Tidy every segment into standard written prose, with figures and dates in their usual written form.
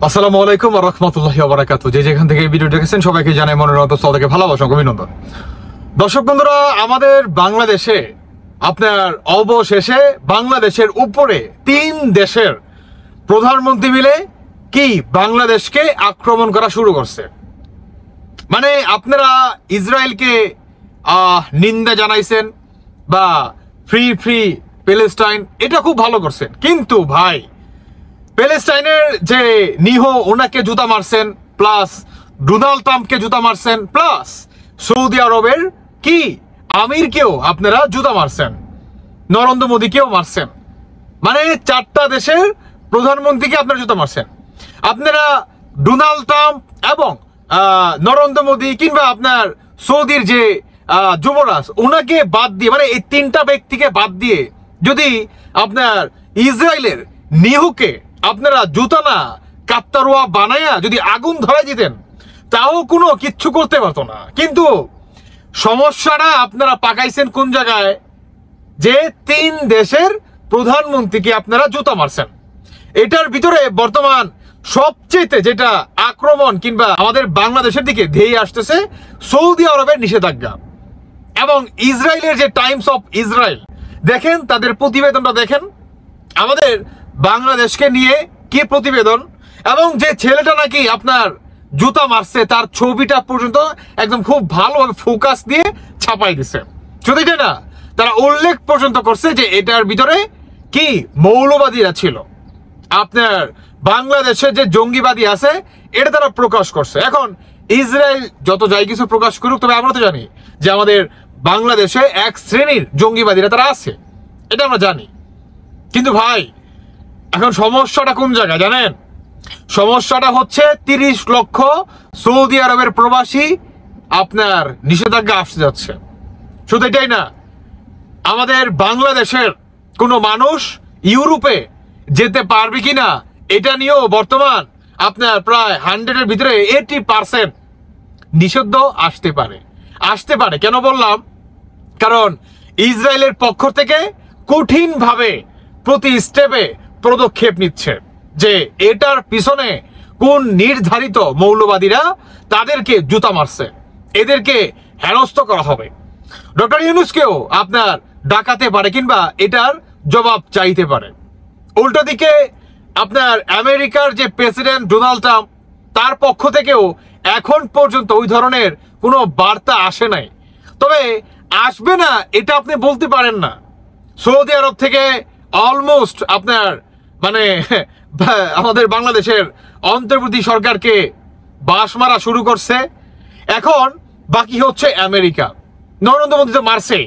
আসসালামু আলাইকুম ওয়া রাহমাতুল্লাহি ওয়া বারাকাতুহু। যে যেখান থেকে এই ভিডিও দেখেছেন সবাইকে জানাই মনের অন্তঃস্থল থেকে ভালোবাসা ও অভিনন্দন। দর্শক বন্ধুরা, আমাদের বাংলাদেশে আপনার অবশেষে বাংলাদেশের উপরে 3 দেশের প্রধানমন্ত্রী মিলে কি বাংলাদেশকে আক্রমণ করা শুরু করছে। মানে আপনারা ইসরায়েলকে নিন্দা জানাইছেন বা ফ্রি প্যালেস্টাইন, এটা খুব ভালো করছেন, কিন্তু ভাই প্যালেস্টাইনের যে নিহো ওনাকে জুতা মারছেন, প্লাস ডোনাল্ড ট্রাম্পকে জুতা মারছেন, প্লাস সৌদি আরবের কি আমিরকেও আপনারা জুতা মারছেন, নরেন্দ্র মোদীকেও মারছেন। মানে 4টা দেশের প্রধানমন্ত্রীকে আপনারা জুতা মারছেন। আপনারা ডোনাল্ড ট্রাম্প এবং নরেন্দ্র মোদী কিংবা আপনার সৌদির যে যুবরাজ ওনাকে বাদ দিয়ে, মানে এই 3টা ব্যক্তিকে বাদ দিয়ে যদি আপনার ইসরায়েলের নিহুকে আপনারা জুতা না কাত্তারুয়া বানায়া যদি আগুন ধরাই দিতেন তাও কোনো কিচ্ছু করতে পারতো না। কিন্তু সমস্যাটা আপনারা পাকাইছেন কোন জায়গায়, যে 3 দেশের প্রধানমন্ত্রীকে আপনারা জুতা মারছেন। এটার ভিতরে বর্তমান সবচেয়ে যেটা আক্রমণ কিংবা আমাদের বাংলাদেশের দিকে ধেয়ে আসতেছে সৌদি আরবের নিষেধাজ্ঞা এবং ইসরায়েলের যে টাইমস অফ ইসরায়েল। দেখেন তাদের প্রতিবেদনটা, দেখেন আমাদের বাংলাদেশকে নিয়ে কি প্রতিবেদন, এবং যে ছেলেটা নাকি আপনার জুতা মারছে তার ছবিটা পর্যন্ত একদম খুব ভালোভাবে ফোকাস দিয়ে ছাপাই দিছে। শুধু এটা না, তারা উল্লেখ পর্যন্ত করছে যে এটার ভিতরে কি মৌলবাদীরা ছিল। আপনার বাংলাদেশে যে জঙ্গিবাদী আছে এটা তারা প্রকাশ করছে। এখন ইসরায়েল যত যাই কিছু প্রকাশ করুক, তবে আমরা তো জানি যে আমাদের বাংলাদেশে এক শ্রেণীর জঙ্গিবাদীরা তারা আছে, এটা আমরা জানি। কিন্তু ভাই এখন সমস্যাটা কোন জায়গায় জানেন? সমস্যাটা হচ্ছে 30 লক্ষ সৌদি আরবের প্রবাসী আপনার নিষেধাজ্ঞা আসতে যাচ্ছে। শুধু এটাই না, আমাদের বাংলাদেশের কোনো মানুষ ইউরোপে যেতে পারবে কিনা এটা নিয়েও বর্তমান আপনার প্রায় 100-এর ভিতরে 80% নিষিদ্ধ আসতে পারে। কেন বললাম? কারণ ইসরায়েলের পক্ষ থেকে কঠিনভাবে প্রতি স্টেপে পদক্ষেপ নিচ্ছে যে এটার পিছনে কোন নির্ধারিত মৌলবাদীরা তাদেরকে জুতা মারছে, এদেরকে হেনস্থ করা হবে। ডক্টর ইউনূসকেও আপনার ডাকাতে পারে কিংবা এটার জবাব চাইতে পারে। উল্টো দিকে আপনার আমেরিকার যে প্রেসিডেন্ট ডোনাল্ড ট্রাম্প, তার পক্ষ থেকেও এখন পর্যন্ত ওই ধরনের কোনো বার্তা আসে নাই। তবে আসবে না এটা আপনি বলতে পারেন না। সৌদি আরব থেকে অলমোস্ট আপনার মানে আমাদের বাংলাদেশের অন্তর্বর্তী সরকারকে বাঁশ মারা শুরু করছে। এখন বাকি হচ্ছে আমেরিকা। নরেন্দ্র মোদী তো মারছেই,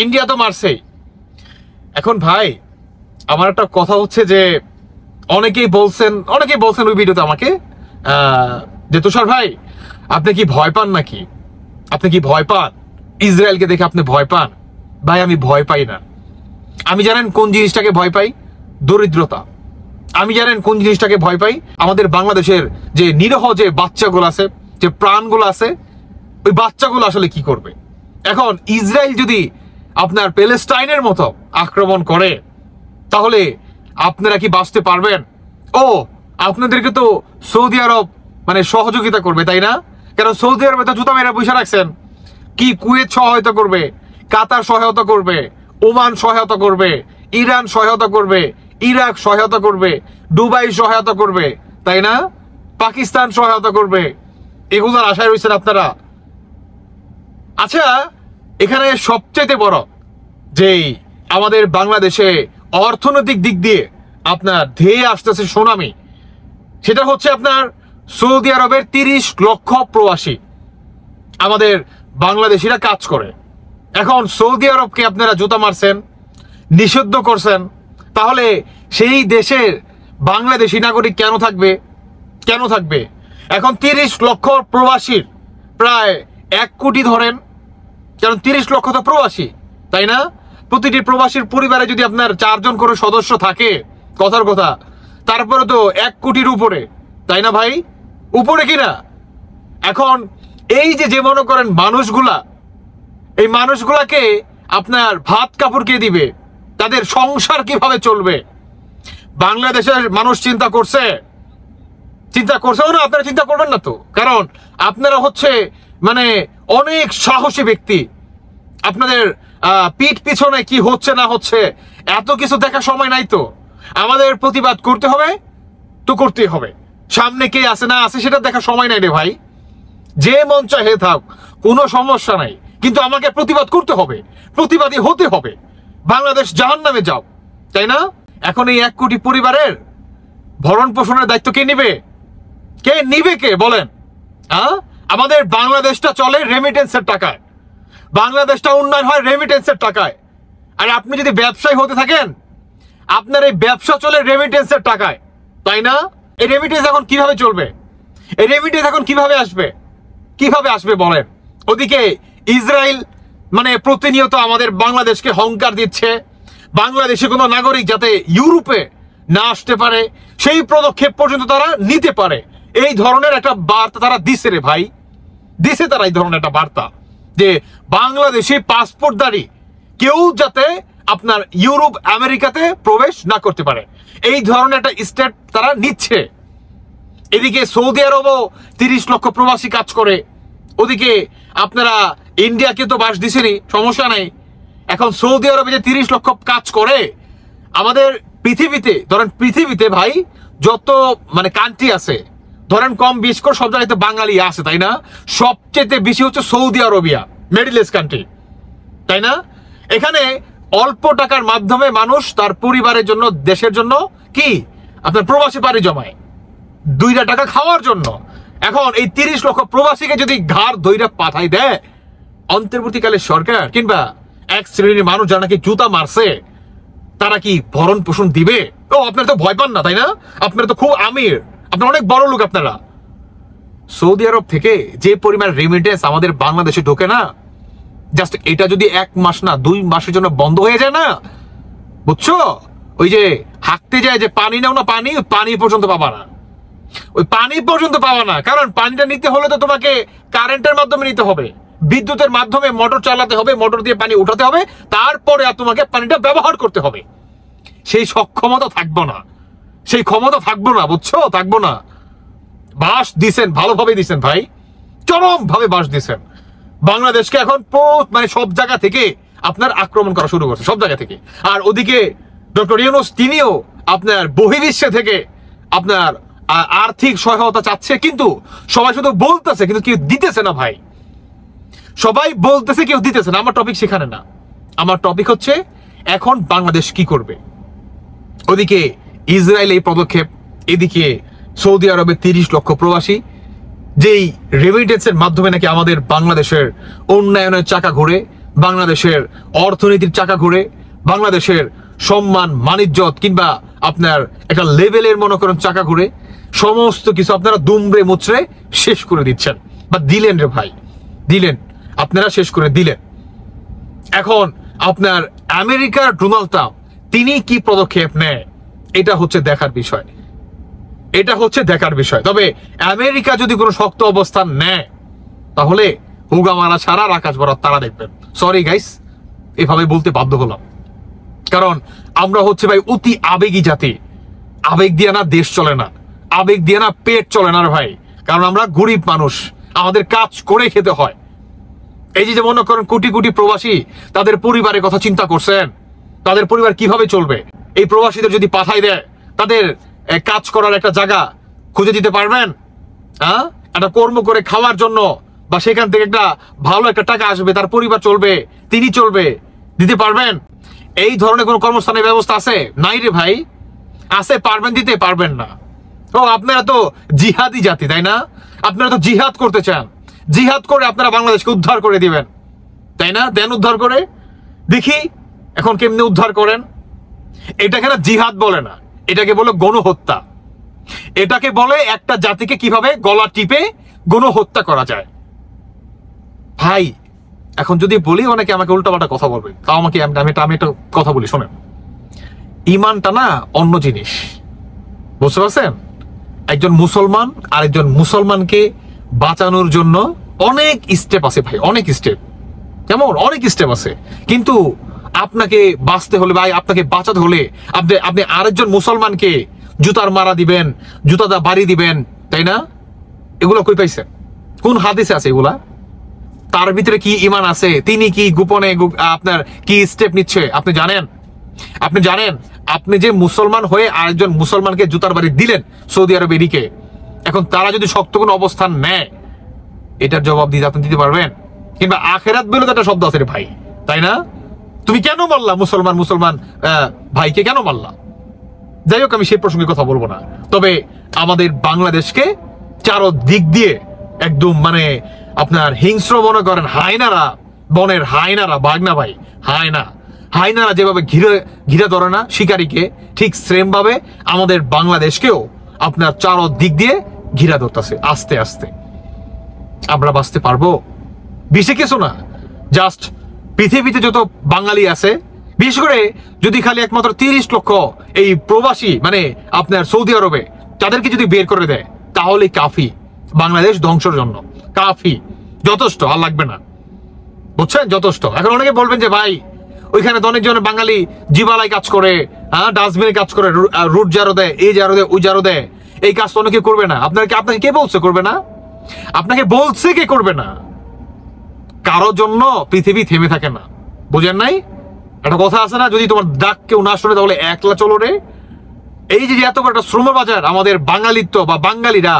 ইন্ডিয়া তো মারছেই। এখন ভাই আমার একটা কথা হচ্ছে যে অনেকেই বলছেন ওই ভিডিওতে আমাকে যে তুষার ভাই আপনি কি ভয় পান নাকি? আপনি কি ভয় পান? ইসরায়েলকে দেখে আপনি ভয় পান? ভাই আমি ভয় পাই না। আমি জানেন কোন জিনিসটাকে ভয় পাই? দরিদ্রতা। আমি জানেন কোন জিনিসটাকে ভয় পাই? আমাদের বাংলাদেশের যে নিরহ যে বাচ্চাগুলো আছে, যে প্রাণগুলো আছে, ওই বাচ্চাগুলো আসলে কি করবে? এখন ইসরায়েল যদি আপনার প্যালেস্টাইনের মতো আক্রমণ করে তাহলে আপনারা কি বাঁচতে পারবেন? ও আপনাদেরকে তো সৌদি আরব মানে সহযোগিতা করবে, তাই না? কারণ সৌদি আরবে তো জুতা মেরা পয়সা রাখছেন। কি কুয়েত সহায়তা করবে, কাতার সহায়তা করবে, ওমান সহায়তা করবে, ইরান সহায়তা করবে, ইরাক সহায়তা করবে, দুবাই সহায়তা করবে, তাই না? পাকিস্তান সহায়তা করবে। এগুলোর আশায় রয়েছেন আপনারা। আচ্ছা, এখানে সবচেয়ে বড় যেই আমাদের বাংলাদেশে অর্থনৈতিক দিক দিয়ে আপনার ধেয়ে আসতেছে সুনামি, সেটা হচ্ছে আপনার সৌদি আরবের 30 লক্ষ প্রবাসী আমাদের বাংলাদেশিরা কাজ করে। এখন সৌদি আরবকে আপনারা জুতা মারছেন, নিষিদ্ধ করছেন, তাহলে সেই দেশের বাংলাদেশি নাগরিক কেন থাকবে? এখন 30 লক্ষ প্রবাসীর প্রায় 1 কোটি ধরেন, কারণ 30 লক্ষ তো প্রবাসী, তাই না? প্রতিটি প্রবাসীর পরিবারে যদি আপনার 4 জন করে সদস্য থাকে, কথার কথা, তারপরে তো 1 কোটির উপরে, তাই না ভাই? উপরে কিনা? এখন এই যে মনে করেন মানুষগুলা, এই মানুষগুলাকে আপনার ভাত কাপড় কে দিবে? তাদের সংসার কিভাবে চলবে? বাংলাদেশের মানুষ চিন্তা চিন্তা করছেও না, আপনারা চিন্তা করবেন না তো, কারণ আপনারা হচ্ছে মানে অনেক সাহসী ব্যক্তি। আপনাদের পিঠ পিছনে কি হচ্ছে না হচ্ছে এত কিছু দেখার সময় নাই তো। আমাদের প্রতিবাদ করতে হবে তো করতেই হবে, সামনে কে আছে না আছে সেটা দেখার সময় নাই রে ভাই। যে মন চাহে থাক, কোনো সমস্যা নাই, কিন্তু আমাকে প্রতিবাদ করতে হবে, প্রতিবাদী হতে হবে। বাংলাদেশ জাহান্নামে যাও, তাই না? এখন এই 1 কোটি পরিবারের ভরণ পোষণের দায়িত্ব কে নিবে? কে নিবে কে বলেন? আমাদের বাংলাদেশটা চলে রেমিটেন্সের টাকায়, বাংলাদেশটা উন্নয়ন হয় রেমিটেন্সের টাকায়। আর আপনি যদি ব্যবসায়ী হতে থাকেন, আপনার এই ব্যবসা চলে রেমিটেন্সের টাকায়, তাই না? এই রেমিটেন্স এখন কিভাবে চলবে? এই রেমিটেন্স এখন কিভাবে আসবে? কিভাবে আসবে বলেন? ওদিকে ইসরায়েল মানে প্রতিনিয়ত আমাদের বাংলাদেশকে হুঙ্কার দিচ্ছে, বাংলাদেশে কোনো নাগরিক যাতে ইউরোপে না আসতে পারে সেই পদক্ষেপ পর্যন্ত তারা নিতে পারে। এই ধরনের একটা বার্তা তারা দিছে রে ভাই, দিছে তারা এই ধরনের একটা বার্তা যে বাংলাদেশি পাসপোর্টধারী কেউ যাতে আপনার ইউরোপ আমেরিকাতে প্রবেশ না করতে পারে, এই ধরনের একটা স্টেপ তারা নিচ্ছে। এদিকে সৌদি আরবও 30 লক্ষ প্রবাসী কাজ করে, ওদিকে আপনারা ইন্ডিয়াকে তো বাস দিছেনই, সমস্যা নাই। এখন সৌদি আরবে যে 30 লক্ষ কাজ করে, আমাদের পৃথিবীতে ধরেন, পৃথিবীতে ভাই যত মানে কান্ট্রি আছে ধরেন কম বেশ করে সব জায়গায় তো বাঙালি আছে, তাই না? সবচেয়ে বেশি হচ্ছে Saudi Arabia, middle east country, তাই না? এখানে অল্প টাকার মাধ্যমে মানুষ তার পরিবারের জন্য, দেশের জন্য কি আপনার প্রবাসী পাড়ি জমায় 2 টাকা খাওয়ার জন্য। এখন এই 30 লক্ষ প্রবাসীকে যদি ঘাড় ধইরা পাঠাই দেয় অন্তর্বর্তীকালের সরকার কিংবা এক শ্রেণীর মানুষ যারা নাকি জুতা মারছে, তারা কি ভরণ পোষণ দিবে? ও আপনারা তো ভয় পান না, তাই না? আপনারা তো খুব আমির, আপনারা অনেক বড় লোক। আপনারা সৌদি আরব থেকে যে পরিমাণ রেমিটেন্স আমাদের বাংলাদেশে ঢোকে না, জাস্ট এটা যদি 1 মাস না 2 মাসের জন্য বন্ধ হয়ে যায় না, বুঝছো? ওই যে হাঁকতে যায় যে পানি নাও না, পানি পানি পর্যন্ত পাবা না, ওই পানি পর্যন্ত পাবা না। কারণ পানিটা নিতে হলে তো তোমাকে কারেন্টের মাধ্যমে নিতে হবে, বিদ্যুতের মাধ্যমে মোটর চালাতে হবে, মোটর দিয়ে পানি উঠাতে হবে, তারপরে আর তোমাকে পানিটা ব্যবহার করতে হবে। সেই সক্ষমতা থাকবো না, সেই ক্ষমতা থাকবো না, বুঝছো? থাকবো না। বাস দিছেন, ভালোভাবে দিছেন ভাই, চরম ভাবে বাস দিছেন। বাংলাদেশকে এখন মানে সব জায়গা থেকে আপনার আক্রমণ করা শুরু করছে, সব জায়গা থেকে। আর ওদিকে ডক্টর ইউনূস তিনিও আপনার বহির্বিশ্বে থেকে আপনার আর্থিক সহায়তা চাচ্ছে, কিন্তু সবাই শুধু বলতেছে কিন্তু কেউ দিতেছে না ভাই। সবাই বলতেছে, কেউ দিতেছে না। আমার টপিক সেখানে না, আমার টপিক হচ্ছে এখন বাংলাদেশ কি করবে। ওদিকে ইসরায়েল এই পদক্ষেপ, এদিকে সৌদি আরবে 30 লক্ষ প্রবাসী, যেই রেমিটেন্সের মাধ্যমে নাকি আমাদের বাংলাদেশের উন্নয়নের চাকা ঘুরে, বাংলাদেশের অর্থনীতির চাকা ঘুরে, বাংলাদেশের সম্মান মানিজ্যত কিংবা আপনার একটা লেভেলের মনে করেন চাকা ঘুরে, সমস্ত কিছু আপনারা দুমড়ে মুচড়ে শেষ করে দিচ্ছেন, বা দিলেন রে ভাই, দিলেন, আপনারা শেষ করে দিলেন। এখন আপনার আমেরিকার ডোনাল্ড ট্রাম্প তিনি কি পদক্ষেপ নেয়, এটা হচ্ছে দেখার বিষয়, এটা হচ্ছে দেখার বিষয়। তবে আমেরিকা যদি কোনো শক্ত অবস্থান নেয়, তাহলে হুগা মারা ছাড়া আকাশ ভরা তারা দেখবেন। সরি গাইস, এভাবে বলতে বাধ্য হলাম, কারণ আমরা হচ্ছে ভাই অতি আবেগী জাতি। আবেগ দিয়ে না দেশ চলে না, আবেগ দিয়ে না পেট চলে না ভাই। কারণ আমরা গরিব মানুষ, আমাদের কাজ করে খেতে হয়। এই যে মনে করেন কোটি কোটি প্রবাসী, তাদের পরিবারের কথা চিন্তা করছেন? তাদের পরিবার কিভাবে চলবে? এই প্রবাসীদের যদি পাঠাই দেয়, তাদের কাজ করার একটা জায়গা খুঁজে দিতে পারবেন? একটা কর্ম করে খাওয়ার জন্য, বা সেখান থেকে একটা ভালো একটা টাকা আসবে, তার পরিবার চলবে, তিনি চলবে, দিতে পারবেন? এই ধরনের কোন কর্মস্থানের ব্যবস্থা আছে? নাই রে ভাই। আছে, পারবেন দিতে, পারবেন না। ও আপনারা তো জিহাদি জাতি, তাই না? আপনারা তো জিহাদ করতে চান, জিহাদ করে আপনারা বাংলাদেশকে উদ্ধার করে দিবেন, তাই না? দেন উদ্ধার করে দেখি এখন কেমনে উদ্ধার করেন। এটাকে না জিহাদ বলে না, এটাকে বলে গণহত্যা। এটাকে বলে একটা জাতিকে কিভাবে গলা টিপে গণহত্যা করা যায়। ভাই এখন যদি বলি, অনেকে আমাকে উল্টাপাল্টা কথা বলবে, তাও আমাকে আমি একটা কথা বলি, শোনেন। ইমানটা না অন্য জিনিস, বুঝতে পারছেন? একজন মুসলমান আর একজন মুসলমানকে বাঁচানোর জন্য অনেক স্টেপ আছে ভাই, অনেক স্টেপ, কেমন অনেক স্টেপ আছে। কিন্তু আপনাকে বাঁচতে হলে ভাই, আপনাকে বাঁচাতে হলে আপনি আরেকজন মুসলমানকে জুতার মারা দিবেন, জুতাদা বাড়ি দিবেন, তাই না? এগুলো কই পাইছে? কোন হাদিসে আছে এগুলা? তার ভিতরে কি ইমান আছে? তিনি কি গোপনে আপনার কি স্টেপ নিচ্ছে আপনি জানেন? আপনি জানেন আপনি যে মুসলমান হয়ে আরেকজন মুসলমানকে জুতার বাড়ি দিলেন সৌদি আরব এদিকে, এখন তারা যদি শক্ত কোনো অবস্থান নেয়, এটার জবাব দিতে আপনি দিতে পারবেন? কিংবা আখেরাত বলে তো একটা শব্দ আছে রে ভাই, তাই না? তুমি কেন মারলা মুসলমান ভাইকে কেন মারলা? যাই হোক, আমি সেই প্রসঙ্গে কথা বলবো না। তবে আমাদের বাংলাদেশকে চারো দিক দিয়ে একদম মানে আপনার হিংস্র মনে করেন হায়নারা, বনের হায়নারা, বাগনা ভাই হায়নারা যেভাবে ঘিরে ধরে না শিকারীকে, ঠিক সেম ভাবে আমাদের বাংলাদেশকেও আপনার চারো দিক দিয়ে ঘিরা ধরতেছে আস্তে আস্তে। আমরা বাঁচতে পারবো? বেশি কিছু না, জাস্ট পৃথিবীতে যত বাঙালি আছে, বিশেষ করে যদি খালি একমাত্র 30 লক্ষ এই প্রবাসী মানে আপনার সৌদি আরবে তাদেরকে যদি বের করে দেয়, তাহলে কাফি বাংলাদেশ ধ্বংসের জন্য। কাফি, যথেষ্ট, আর লাগবে না, বুঝছেন? যথেষ্ট। এখন অনেকে বলবেন যে ভাই ওইখানে তো অনেকজন বাঙালি জিবালাই কাজ করে, হ্যাঁ, ডাস্টবিনে কাজ করে, রুট জারো দেয়, এই জারো দেয়, ওই জারো দেয়। এই কাজ তো অনেকে করবে না। আপনাকে কে বলছে করবে না? আপনাকে বলছে কে করবে না? কারোর জন্য পৃথিবী থেমে থাকে না, বুঝেন নাই? একটা কথা আছে না, যদি তোমার ডাক কেউ না শোনে তাহলে একলা চলো রে। এই যে এত বড় একটা শ্রম বাজার আমাদের বাঙালিত্ব বা বাঙালিরা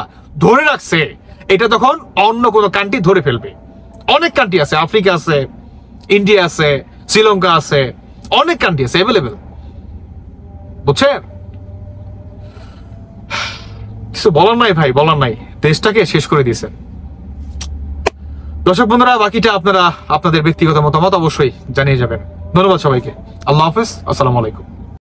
ধরে রাখছে, এটা তখন অন্য কোনো কান্ট্রি ধরে ফেলবে। অনেক কান্ট্রি আছে, আফ্রিকা আছে, ইন্ডিয়া আছে, শ্রীলঙ্কা আছে, অনেক কান্ট্রি আছে অ্যাভেলেবেল, বুঝছেন? কিছু বলার নাই ভাই, বলার নাই, দেশটাকে শেষ করে দিয়েছে। দর্শক বন্ধুরা, বাকিটা আপনারা আপনাদের ব্যক্তিগত মতামত অবশ্যই জানিয়ে যাবেন। ধন্যবাদ সবাইকে। আল্লাহ হাফেজ, আসসালামু আলাইকুম।